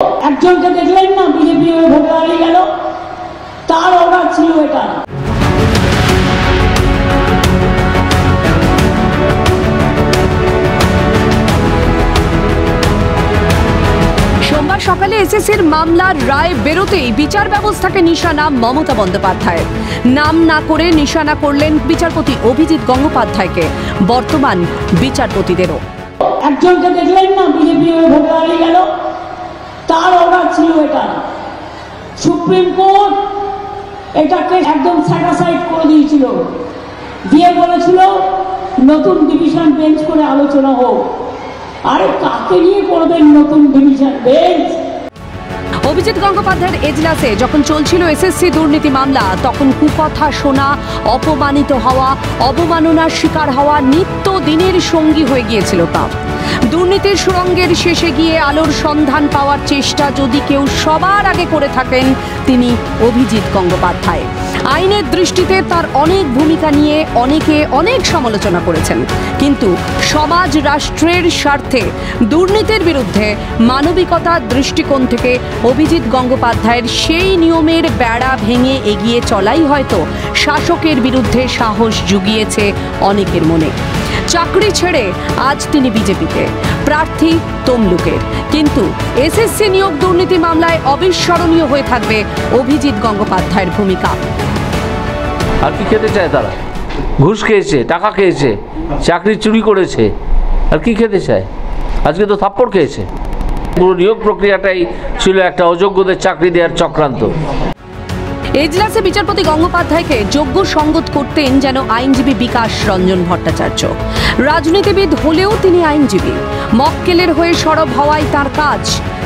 একজনকে দেখলেন না বিজেপি ভোটে দাঁড়িয়ে গেল, তার অর্ডার ছিল এটা। সোমবার সকালে এসএসসির মামলার রায় বেরোতেই বিচার ব্যবস্থাকে নিশানা মমতা বন্দ্যোপাধ্যায়। নাম না করে নিশানা করলেন বিচারপতি অভিজিৎ গঙ্গোপাধ্যায়কে, বর্তমান বিচারপতিদেরও। একজনকে দেখলেন না বিজেপি ভোটে দাঁড়িয়ে গেল, তার অর্ডার ছিল এটা। সুপ্রিম কোর্ট এটাকে একদম স্যাটিসফাইড করে দিয়েছিল, দিয়ে বলেছিল নতুন ডিভিশন বেঞ্চ করে আলোচনা হোক। আরে কাকে নিয়ে করবেন নতুন ডিভিশন বেঞ্চ? অভিজিৎ গঙ্গোপাধ্যায়ের এজলাসে যখন চলছিল এসএসসি দুর্নীতি মামলা, তখন কুকথা শোনা, অপমানিত হওয়া, অবমাননার শিকার হওয়া নিত্য দিনের সঙ্গী হয়ে গিয়েছিল তা। দুর্নীতির সুড়ঙ্গের শেষে গিয়ে আলোর সন্ধান পাওয়ার চেষ্টা যদি কেউ সবার আগে করে থাকেন, তিনি অভিজিৎ গঙ্গোপাধ্যায়। আইনের দৃষ্টিতে তার অনেক ভূমিকা নিয়ে অনেকে অনেক সমালোচনা করেছেন, কিন্তু সমাজ রাষ্ট্রের স্বার্থে দুর্নীতির বিরুদ্ধে মানবিকতার দৃষ্টিকোণ থেকে অভিজিৎ গঙ্গোপাধ্যায়ের সেই নিয়মের বেড়া ভেঙে এগিয়ে চলাই হয়তো শাসকের বিরুদ্ধে সাহস জুগিয়েছে অনেকের মনে। চাকরি ছেড়ে আজ তিনি বিজেপিতে প্রার্থী তমলুকের, কিন্তু এসএসসি নিয়োগ দুর্নীতি মামলায় অবিস্মরণীয় হয়ে থাকবে অভিজিৎ গঙ্গোপাধ্যায়ের ভূমিকা। আর কি খেতে চায় তারা? ঘুষ খেয়েছে, টাকা খেয়েছে, চাকরি চুরি করেছে, আর কি খেতে চায়? আজকে তো থাপ্পড় খেয়েছে। পুরো নিয়োগ প্রক্রিয়াটাই ছিল একটা অযোগ্যদের চাকরি দেওয়ার চক্রান্ত। এজলাসে বিচারপতি গঙ্গোপাধ্যায়কে যোগ্য সঙ্গত করতেন যেন আইনজীবী বিকাশ রঞ্জন ভট্টাচার্য। রাজনীতিবিদ হলেও তিনি আইনজীবী, মক্কেলের হয়ে সরব হওয়াই তার কাজ।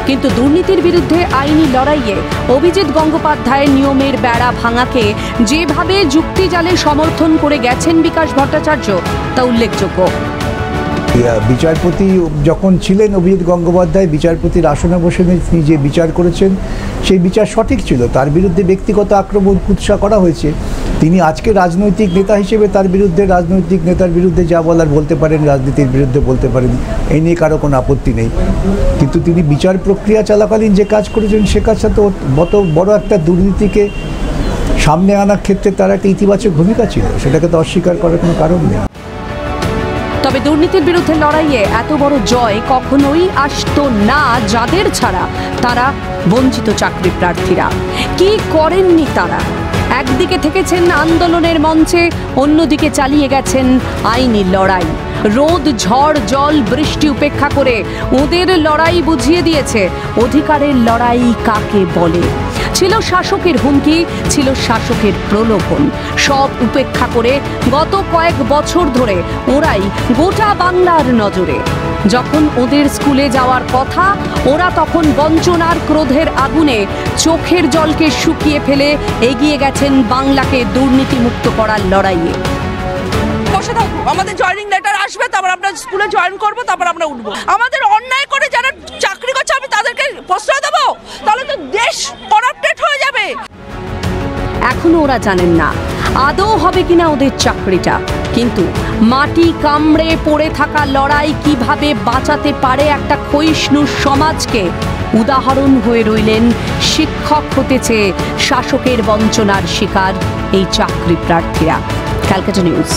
কিন্তু দুর্নীতির বিরুদ্ধে আইনি লড়াইয়ে অভিজিৎ গঙ্গোপাধ্যায়ের নিয়মের বেড়া ভাঙাকে যেভাবে যুক্তিজালে সমর্থন করে গেছেন বিকাশ ভট্টাচার্য, তা উল্লেখযোগ্য। বিচারপতি যখন ছিলেন অভিজিৎ গঙ্গোপাধ্যায়, বিচারপতির আসনে বসে তিনি যে বিচার করেছেন সেই বিচার সঠিক ছিল। তার বিরুদ্ধে ব্যক্তিগত আক্রমণ কুৎসা করা হয়েছে। তিনি আজকে রাজনৈতিক নেতা হিসেবে তার বিরুদ্ধে, রাজনৈতিক নেতার বিরুদ্ধে যা বলার বলতে পারেন, রাজনীতির বিরুদ্ধে বলতে পারেন, এই নিয়ে কারো কোনো আপত্তি নেই। কিন্তু তিনি বিচার প্রক্রিয়া চলাকালীন যে কাজ করেছেন সে কাজটা তো বড় একটা দুর্নীতিকে সামনে আনার ক্ষেত্রে তার একটা ইতিবাচক ভূমিকা ছিল, সেটাকে তো অস্বীকার করার কোনো কারণ নেই। তবে দুর্নীতির বিরুদ্ধে লড়াইয়ে এত বড় জয় কখনোই আসতো না যাদের ছাড়া তারা বঞ্চিত চাকরি প্রার্থীরা। কি করেননি তারা? একদিকে থেকেছেন আন্দোলনের মঞ্চে, অন্যদিকে চালিয়ে গেছেন আইনি লড়াই। রোদ, ঝড়, জল, বৃষ্টি উপেক্ষা করে ওদের লড়াই বুঝিয়ে দিয়েছে অধিকারের লড়াই কাকে বলে। ছিল শাসকের হুমকি, ছিল শাসকের প্রলোভন, সব উপেক্ষা করে গত কয়েক বছর ধরে ওরাই গোটা বাংলার নজরে। যখন ওদের স্কুলে যাওয়ার কথা, ওরা তখন বঞ্চনার ক্রোধের আগুনে চোখের জলকে শুকিয়ে ফেলে এগিয়ে গেছেন বাংলাকে দুর্নীতিমুক্ত করার লড়াইয়ে। বসে থাকবো, আমাদের জয়েনিং লেটার আসবে, তারপর আমরা স্কুলে জয়েন করবো, তারপর আমরা উঠবো। আমাদের অন্যায় করে যারা চাকরি করছে আমি তাদেরকে প্রশ্রয় দেবো? তাহলে তো দেশ করাপ্টেড হয়ে যাবে। এখনো ওরা জানেন না আদৌ হবে কিনা ওদের চাকরিটা, কিন্তু মাটি কামড়ে পড়ে থাকা লড়াই কিভাবে বাঁচাতে পারে একটা ক্ষয়িষ্ণু সমাজকে, উদাহরণ হয়ে রইলেন শিক্ষক হতে চেয়ে শাসকের বঞ্চনার শিকার এই চাকরি প্রার্থীরা। ক্যালকাটা নিউজ।